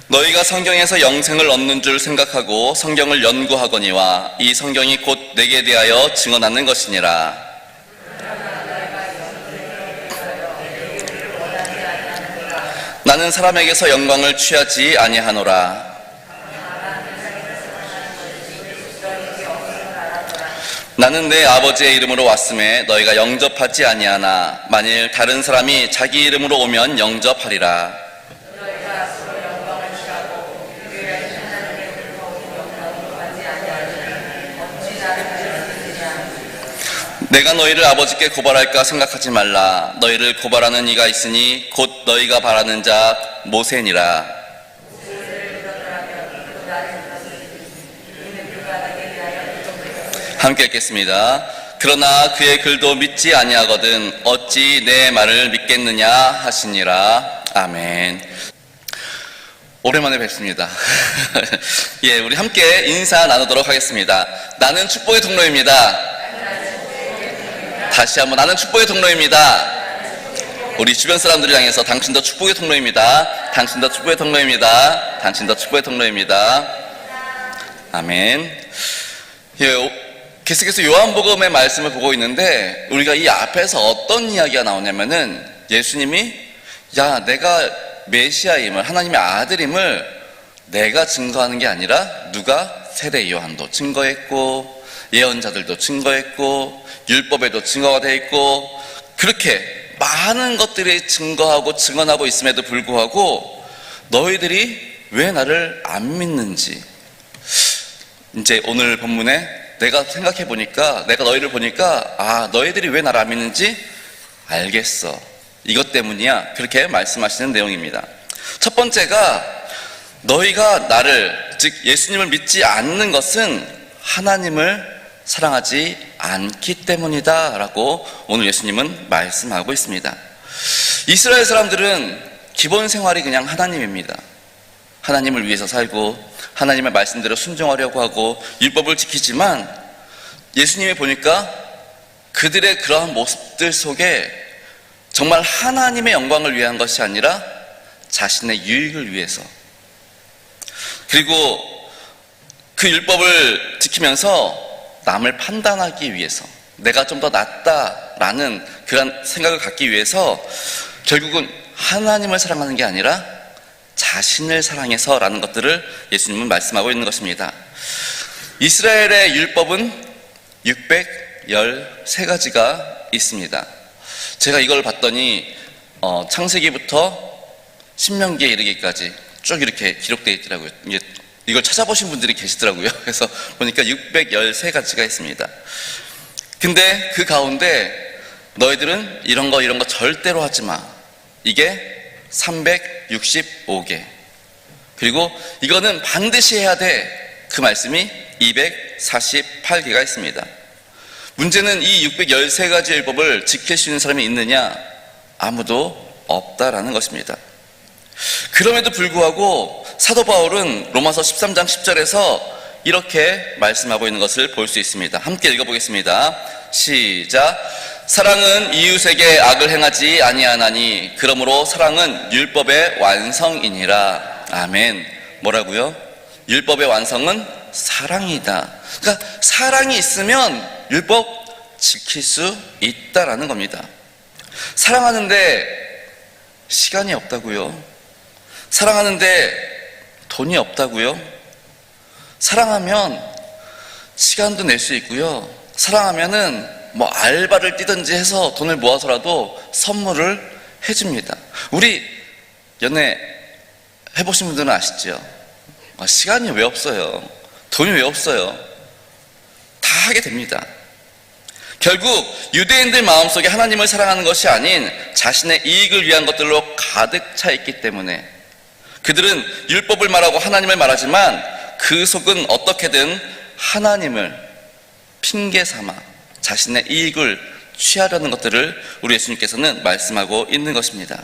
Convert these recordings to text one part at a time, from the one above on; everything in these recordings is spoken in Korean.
너희가 성경에서 영생을 얻는 줄 생각하고 성경을 연구하거니와 이 성경이 곧 내게 대하여 증언하는 것이니라. 나는 사람에게서 영광을 취하지 아니하노라. 나는 내 아버지의 이름으로 왔음에 너희가 영접하지 아니하나 만일 다른 사람이 자기 이름으로 오면 영접하리라. 내가 너희를 아버지께 고발할까 생각하지 말라. 너희를 고발하는 이가 있으니 곧 너희가 바라는 자 모세니라. 함께 읽겠습니다. 그러나 그의 글도 믿지 아니하거든 어찌 내 말을 믿겠느냐 하시니라. 아멘. 오랜만에 뵙습니다. 예, 우리 함께 인사 나누도록 하겠습니다. 나는 축복의 통로입니다. 다시 한번, 나는 축복의 통로입니다. 우리 주변 사람들을 향해서 당신도 축복의 통로입니다. 당신도 축복의 통로입니다. 당신도 축복의 통로입니다. 아멘. 예, 계속해서 요한복음의 말씀을 보고 있는데 우리가 이 앞에서 어떤 이야기가 나오냐면은 예수님이 내가 메시아임을, 하나님의 아들임을 내가 증거하는 게 아니라 누가? 세례 요한도 증거했고 예언자들도 증거했고 율법에도 증거가 되어 있고 그렇게 많은 것들이 증거하고 증언하고 있음에도 불구하고 너희들이 왜 나를 안 믿는지, 이제 오늘 본문에 내가 생각해 보니까, 내가 너희를 보니까 너희들이 왜 나를 안 믿는지 알겠어, 이것 때문이야, 그렇게 말씀하시는 내용입니다. 첫 번째가 너희가 나를, 즉 예수님을 믿지 않는 것은 하나님을 사랑하지 않기 때문이다 라고 오늘 예수님은 말씀하고 있습니다. 이스라엘 사람들은 기본 생활이 그냥 하나님입니다. 하나님을 위해서 살고 하나님의 말씀대로 순종하려고 하고 율법을 지키지만 예수님이 보니까 그들의 그러한 모습들 속에 정말 하나님의 영광을 위한 것이 아니라 자신의 유익을 위해서, 그리고 그 율법을 지키면서 남을 판단하기 위해서, 내가 좀 더 낫다라는 그런 생각을 갖기 위해서 결국은 하나님을 사랑하는 게 아니라 자신을 사랑해서라는 것들을 예수님은 말씀하고 있는 것입니다. 이스라엘의 율법은 613가지가 있습니다. 제가 이걸 봤더니 창세기부터 신명기에 이르기까지 쭉 이렇게 기록되어 있더라고요. 이걸 찾아보신 분들이 계시더라고요. 그래서 보니까 613가지가 있습니다. 근데 그 가운데 너희들은 이런 거 절대로 하지 마, 이게 365개, 그리고 이거는 반드시 해야 돼, 그 말씀이 248개가 있습니다. 문제는 이 613가지 율법을 지킬 수 있는 사람이 있느냐? 아무도 없다라는 것입니다. 그럼에도 불구하고 사도 바울은 로마서 13장 10절에서 이렇게 말씀하고 있는 것을 볼 수 있습니다. 함께 읽어보겠습니다. 시작. 사랑은 이웃에게 악을 행하지 아니하나니 그러므로 사랑은 율법의 완성이니라. 아멘. 뭐라고요? 율법의 완성은 사랑이다. 그러니까 사랑이 있으면 율법 지킬 수 있다라는 겁니다. 사랑하는데 시간이 없다고요? 사랑하는데 돈이 없다고요? 사랑하면 시간도 낼 수 있고요. 사랑하면은 알바를 뛰든지 해서 돈을 모아서라도 선물을 해줍니다. 우리 연애 해보신 분들은 아시죠? 시간이 왜 없어요? 돈이 왜 없어요? 다 하게 됩니다. 결국 유대인들 마음속에 하나님을 사랑하는 것이 아닌 자신의 이익을 위한 것들로 가득 차 있기 때문에 그들은 율법을 말하고 하나님을 말하지만 그 속은 어떻게든 하나님을 핑계 삼아 자신의 이익을 취하려는 것들을 우리 예수님께서는 말씀하고 있는 것입니다.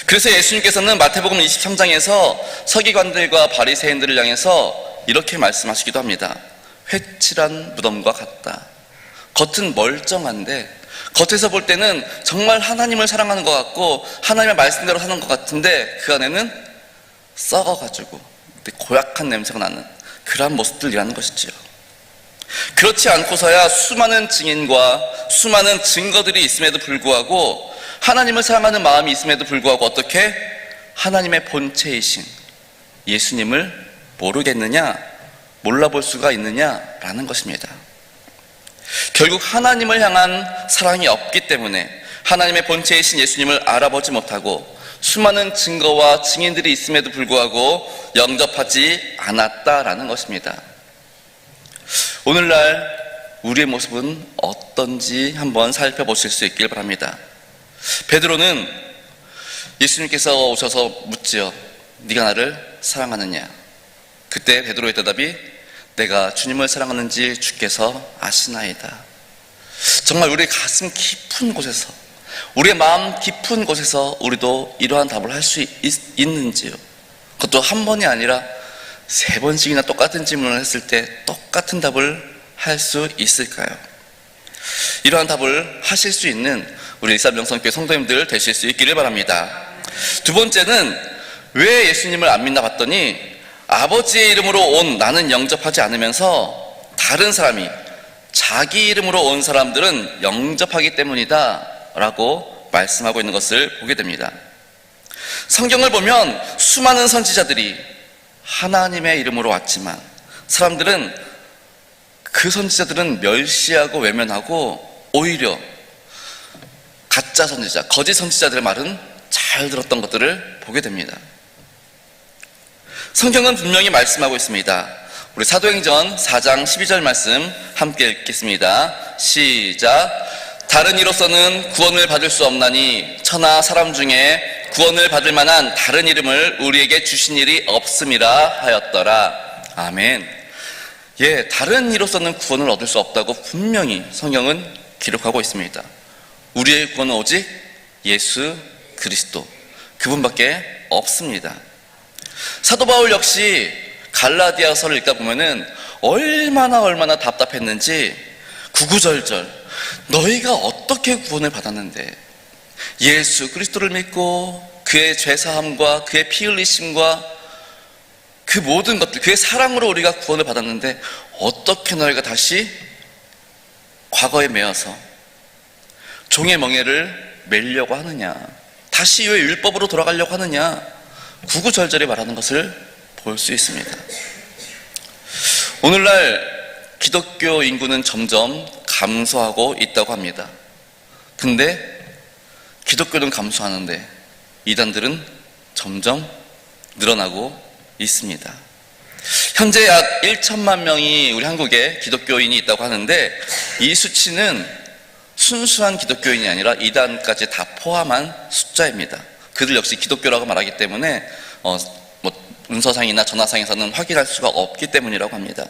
그래서 예수님께서는 마태복음 23장에서 서기관들과 바리새인들을 향해서 이렇게 말씀하시기도 합니다. 회칠한 무덤과 같다. 겉은 멀쩡한데, 겉에서 볼 때는 정말 하나님을 사랑하는 것 같고 하나님의 말씀대로 사는 것 같은데 그 안에는 썩어가지고 고약한 냄새가 나는 그러한 모습들이라는 것이지요. 그렇지 않고서야 수많은 증인과 수많은 증거들이 있음에도 불구하고 하나님을 사랑하는 마음이 있음에도 불구하고 어떻게 하나님의 본체이신 예수님을 모르겠느냐, 몰라볼 수가 있느냐라는 것입니다. 결국 하나님을 향한 사랑이 없기 때문에 하나님의 본체이신 예수님을 알아보지 못하고 수많은 증거와 증인들이 있음에도 불구하고 영접하지 않았다라는 것입니다. 오늘날 우리의 모습은 어떤지 한번 살펴보실 수 있길 바랍니다. 베드로는 예수님께서 오셔서 묻지요. 네가 나를 사랑하느냐? 그때 베드로의 대답이 내가 주님을 사랑하는지 주께서 아시나이다. 정말 우리의 가슴 깊은 곳에서, 우리의 마음 깊은 곳에서 우리도 이러한 답을 할 수 있는지요? 그것도 한 번이 아니라 3번씩이나 똑같은 질문을 했을 때 똑같은 답을 할 수 있을까요? 이러한 답을 하실 수 있는 우리 일사명성교회 성도님들 되실 수 있기를 바랍니다. 두 번째는 왜 예수님을 안 믿나 봤더니 아버지의 이름으로 온 나는 영접하지 않으면서 다른 사람이 자기 이름으로 온 사람들은 영접하기 때문이다 라고 말씀하고 있는 것을 보게 됩니다. 성경을 보면 수많은 선지자들이 하나님의 이름으로 왔지만 그 선지자들은 멸시하고 외면하고 오히려 가짜 선지자, 거짓 선지자들의 말은 잘 들었던 것들을 보게 됩니다. 성경은 분명히 말씀하고 있습니다. 우리 사도행전 4장 12절 말씀 함께 읽겠습니다. 시작. 다른 이로서는 구원을 받을 수 없나니 천하 사람 중에 구원을 받을 만한 다른 이름을 우리에게 주신 일이 없음이라 하였더라. 아멘. 예, 다른 이로서는 구원을 얻을 수 없다고 분명히 성경은 기록하고 있습니다. 우리의 구원은 오직 예수 그리스도, 그분밖에 없습니다. 사도 바울 역시 갈라디아서를 읽다 보면은 얼마나 답답했는지 구구절절 너희가 어떻게 구원을 받았는데 예수 그리스도를 믿고 그의 죄사함과 그의 피 흘리심과 그 모든 것들, 그의 사랑으로 우리가 구원을 받았는데 어떻게 너희가 다시 과거에 매여서 종의 멍에를 매려고 하느냐, 다시 왜 율법으로 돌아가려고 하느냐, 구구절절히 말하는 것을 볼 수 있습니다. 오늘날 기독교 인구는 점점 감소하고 있다고 합니다. 근데 기독교는 감소하는데 이단들은 점점 늘어나고 있습니다. 현재 약 1천만 명이 우리 한국에 기독교인이 있다고 하는데 이 수치는 순수한 기독교인이 아니라 이단까지 다 포함한 숫자입니다. 그들 역시 기독교라고 말하기 때문에 문서상이나 전화상에서는 확인할 수가 없기 때문이라고 합니다.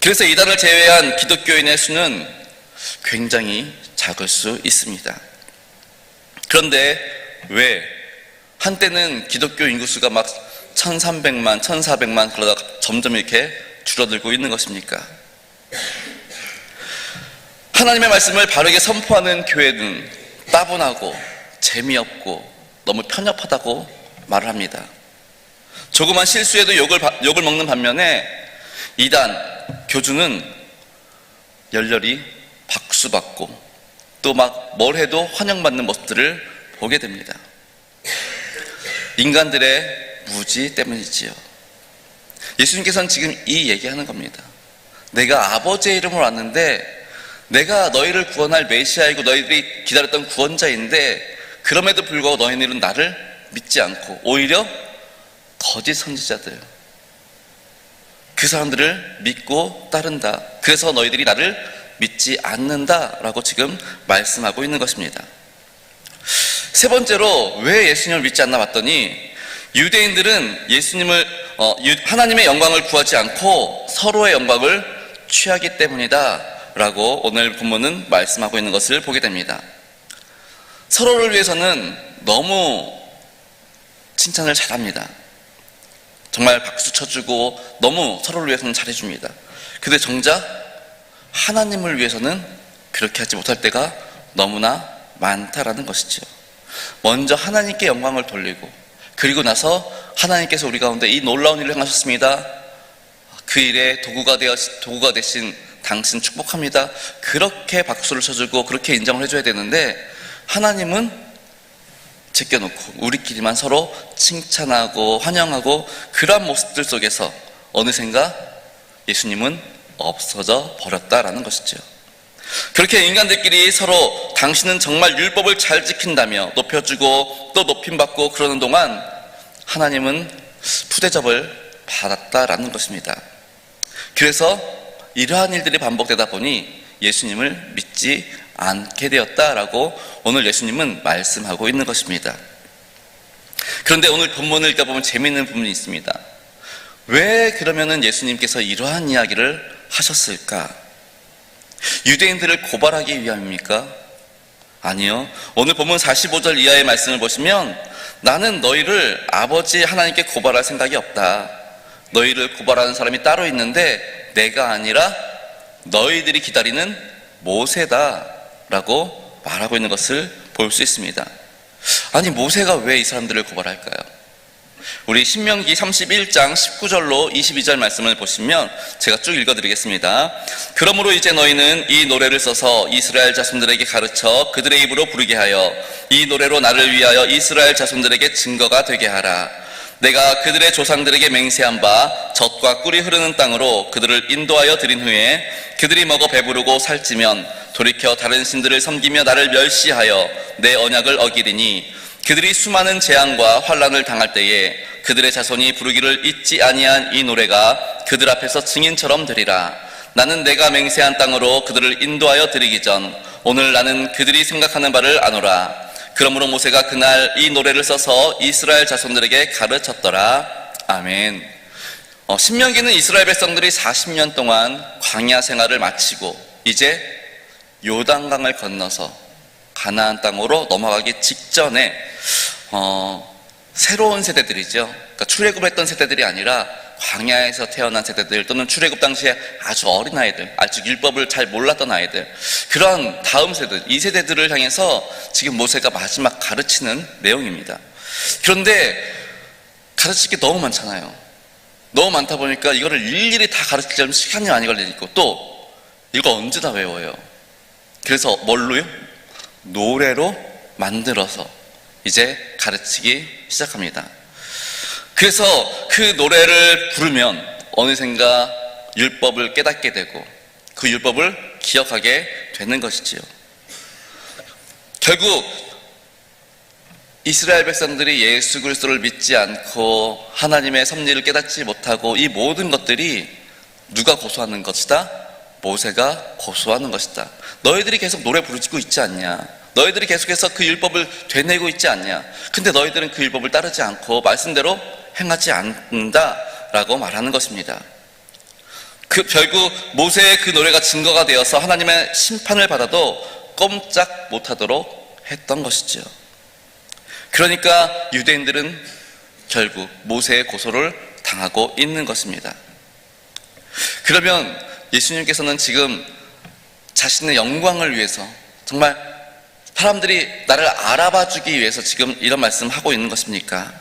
그래서 이단을 제외한 기독교인의 수는 굉장히 작을 수 있습니다. 그런데 왜 한때는 기독교 인구수가 막 1300만, 1400만 그러다가 점점 이렇게 줄어들고 있는 것입니까? 하나님의 말씀을 바르게 선포하는 교회는 따분하고 재미없고 너무 편협하다고 말을 합니다. 조그만 실수에도 욕을 먹는 반면에 이단, 교주는 열렬히 박수받고 또 막 뭘 해도 환영받는 모습들을 보게 됩니다. 인간들의 무지 때문이지요. 예수님께서는 지금 이 얘기하는 겁니다. 내가 아버지의 이름으로 왔는데 내가 너희를 구원할 메시아이고 너희들이 기다렸던 구원자인데 그럼에도 불구하고 너희들은 나를 믿지 않고 오히려 거짓 선지자들, 그 사람들을 믿고 따른다. 그래서 너희들이 나를 믿지 않는다라고 지금 말씀하고 있는 것입니다. 세 번째로 왜 예수님을 믿지 않나 봤더니 유대인들은 하나님의 영광을 구하지 않고 서로의 영광을 취하기 때문이다 라고 오늘 본문은 말씀하고 있는 것을 보게 됩니다. 서로를 위해서는 너무 칭찬을 잘합니다. 정말 박수 쳐주고 너무 서로를 위해서는 잘해줍니다. 근데 정작 하나님을 위해서는 그렇게 하지 못할 때가 너무나 많다라는 것이죠. 먼저 하나님께 영광을 돌리고 그리고 나서 하나님께서 우리 가운데 이 놀라운 일을 행하셨습니다. 그 일에 도구가 되신 당신 축복합니다. 그렇게 박수를 쳐주고 그렇게 인정을 해줘야 되는데, 하나님은 제껴놓고 우리끼리만 서로 칭찬하고 환영하고, 그러한 모습들 속에서 어느샌가 예수님은 없어져 버렸다라는 것이죠. 그렇게 인간들끼리 서로 당신은 정말 율법을 잘 지킨다며 높여주고 또 높임받고 그러는 동안 하나님은 푸대접을 받았다라는 것입니다. 그래서 이러한 일들이 반복되다 보니 예수님을 믿지 않게 되었다라고 오늘 예수님은 말씀하고 있는 것입니다. 그런데 오늘 본문을 읽어보면 재미있는 부분이 있습니다. 왜 그러면은 예수님께서 이러한 이야기를 하셨을까? 유대인들을 고발하기 위함입니까? 아니요. 오늘 본문 45절 이하의 말씀을 보시면, 나는 너희를 아버지 하나님께 고발할 생각이 없다. 너희를 고발하는 사람이 따로 있는데 내가 아니라 너희들이 기다리는 모세다 라고 말하고 있는 것을 볼 수 있습니다. 아니, 모세가 왜 이 사람들을 고발할까요? 우리 신명기 31장 19절로 22절 말씀을 보시면 제가 쭉 읽어드리겠습니다. 그러므로 이제 너희는 이 노래를 써서 이스라엘 자손들에게 가르쳐 그들의 입으로 부르게 하여 이 노래로 나를 위하여 이스라엘 자손들에게 증거가 되게 하라. 내가 그들의 조상들에게 맹세한 바 젖과 꿀이 흐르는 땅으로 그들을 인도하여 들인 후에 그들이 먹어 배부르고 살찌면 돌이켜 다른 신들을 섬기며 나를 멸시하여 내 언약을 어기리니, 그들이 수많은 재앙과 환난을 당할 때에 그들의 자손이 부르기를 잊지 아니한 이 노래가 그들 앞에서 증인처럼 되리라. 나는 내가 맹세한 땅으로 그들을 인도하여 드리기 전 오늘 나는 그들이 생각하는 바를 아노라. 그러므로 모세가 그날 이 노래를 써서 이스라엘 자손들에게 가르쳤더라. 아멘. 신명기는 이스라엘 백성들이 40년 동안 광야 생활을 마치고 이제 요단강을 건너서 가나안 땅으로 넘어가기 직전에 새로운 세대들이죠. 그러니까 출애굽했던 세대들이 아니라 광야에서 태어난 세대들, 또는 출애굽 당시에 아주 어린 아이들, 아직 율법을 잘 몰랐던 아이들, 그런 다음 세대, 이 세대들을 향해서 지금 모세가 마지막 가르치는 내용입니다. 그런데 가르칠 게 너무 많잖아요. 너무 많다 보니까 이거를 일일이 다 가르치려면 시간이 많이 걸리고, 또 이거 언제 다 외워요. 그래서 뭘로요? 노래로 만들어서 이제 가르치기 시작합니다. 그래서 그 노래를 부르면 어느샌가 율법을 깨닫게 되고 그 율법을 기억하게 되는 것이지요. 결국 이스라엘 백성들이 예수 그리스도를 믿지 않고 하나님의 섭리를 깨닫지 못하고, 이 모든 것들이 누가 고소하는 것이다? 모세가 고소하는 것이다. 너희들이 계속 노래 부르고 있지 않냐? 너희들이 계속해서 그 율법을 되뇌고 있지 않냐? 근데 너희들은 그 율법을 따르지 않고 말씀대로 행하지 않는다라고 말하는 것입니다. 결국 모세의 그 노래가 증거가 되어서 하나님의 심판을 받아도 꼼짝 못하도록 했던 것이죠. 그러니까 유대인들은 결국 모세의 고소를 당하고 있는 것입니다. 그러면 예수님께서는 지금 자신의 영광을 위해서, 정말 사람들이 나를 알아봐 주기 위해서 지금 이런 말씀하고 있는 것입니까?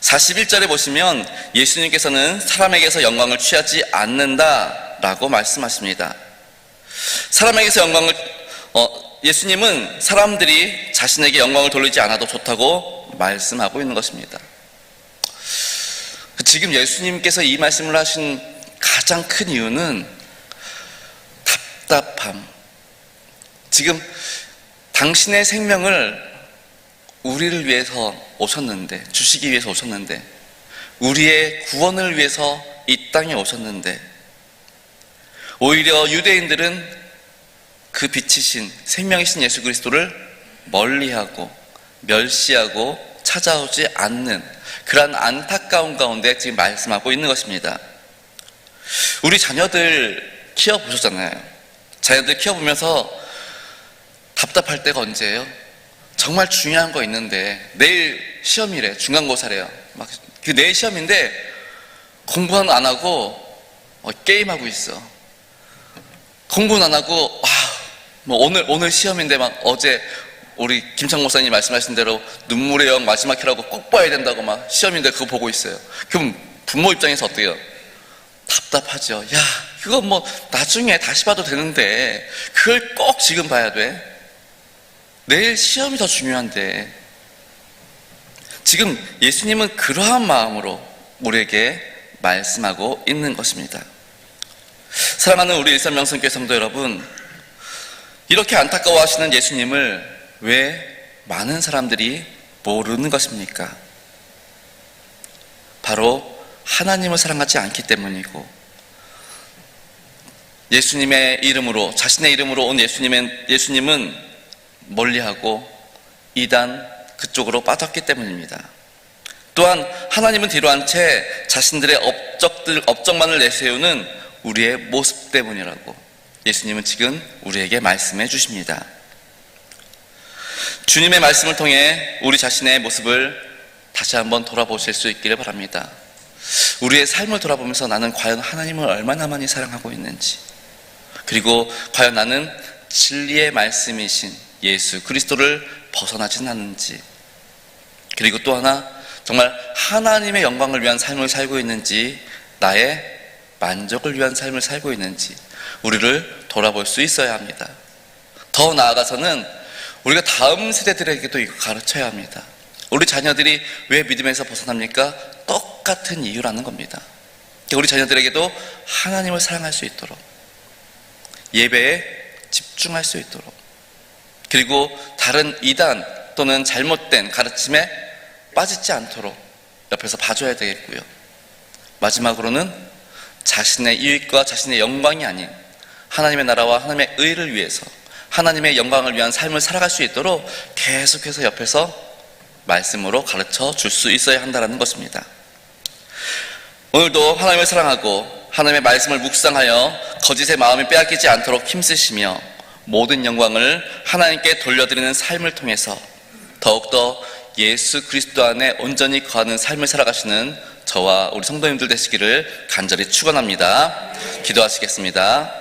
41절에 보시면 예수님께서는 사람에게서 영광을 취하지 않는다라고 말씀하십니다. 사람에게서 영광을 예수님은 사람들이 자신에게 영광을 돌리지 않아도 좋다고 말씀하고 있는 것입니다. 지금 예수님께서 이 말씀을 하신 가장 큰 이유는 답답함. 지금 당신의 생명을 우리를 위해서 오셨는데, 주시기 위해서 오셨는데, 우리의 구원을 위해서 이 땅에 오셨는데, 오히려 유대인들은 그 빛이신 생명이신 예수 그리스도를 멀리하고 멸시하고 찾아오지 않는 그러한 안타까운 가운데 지금 말씀하고 있는 것입니다. 우리 자녀들 키워보셨잖아요. 자녀들 키워보면서 답답할 때가 언제예요? 정말 중요한 거 있는데 내일 시험이래, 중간고사래요. 막 그 내일 시험인데 공부는 안 하고 게임하고 있어. 공부는 안 하고 뭐 오늘 시험인데 막 어제 우리 김창 목사님 말씀하신 대로 눈물의 영 마지막 회라고 꼭 봐야 된다고 막 시험인데 그거 보고 있어요. 그럼 부모 입장에서 어때요? 답답하죠. 야, 그거 뭐 나중에 다시 봐도 되는데 그걸 꼭 지금 봐야 돼? 내일 시험이 더 중요한데. 지금 예수님은 그러한 마음으로 우리에게 말씀하고 있는 것입니다. 사랑하는 우리 일산명성교회 성도 여러분, 이렇게 안타까워하시는 예수님을 왜 많은 사람들이 모르는 것입니까? 바로 하나님을 사랑하지 않기 때문이고, 예수님의 이름으로, 자신의 이름으로 온 예수님은 멀리하고 이단 그쪽으로 빠졌기 때문입니다. 또한 하나님은 뒤로한 채 자신들의 업적만을 내세우는 우리의 모습 때문이라고 예수님은 지금 우리에게 말씀해 주십니다. 주님의 말씀을 통해 우리 자신의 모습을 다시 한번 돌아보실 수 있기를 바랍니다. 우리의 삶을 돌아보면서 나는 과연 하나님을 얼마나 많이 사랑하고 있는지, 그리고 과연 나는 진리의 말씀이신 예수 그리스도를 벗어나진 않는지, 그리고 또 하나 정말 하나님의 영광을 위한 삶을 살고 있는지, 나의 만족을 위한 삶을 살고 있는지 우리를 돌아볼 수 있어야 합니다. 더 나아가서는 우리가 다음 세대들에게도 이거 가르쳐야 합니다. 우리 자녀들이 왜 믿음에서 벗어납니까? 똑같은 이유라는 겁니다. 우리 자녀들에게도 하나님을 사랑할 수 있도록, 예배에 집중할 수 있도록, 그리고 다른 이단 또는 잘못된 가르침에 빠지지 않도록 옆에서 봐줘야 되겠고요. 마지막으로는 자신의 이익과 자신의 영광이 아닌 하나님의 나라와 하나님의 의를 위해서 하나님의 영광을 위한 삶을 살아갈 수 있도록 계속해서 옆에서 말씀으로 가르쳐 줄 수 있어야 한다는 것입니다. 오늘도 하나님을 사랑하고 하나님의 말씀을 묵상하여 거짓의 마음이 빼앗기지 않도록 힘쓰시며 모든 영광을 하나님께 돌려드리는 삶을 통해서 더욱더 예수 그리스도 안에 온전히 거하는 삶을 살아가시는 저와 우리 성도님들 되시기를 간절히 축원합니다. 기도하시겠습니다.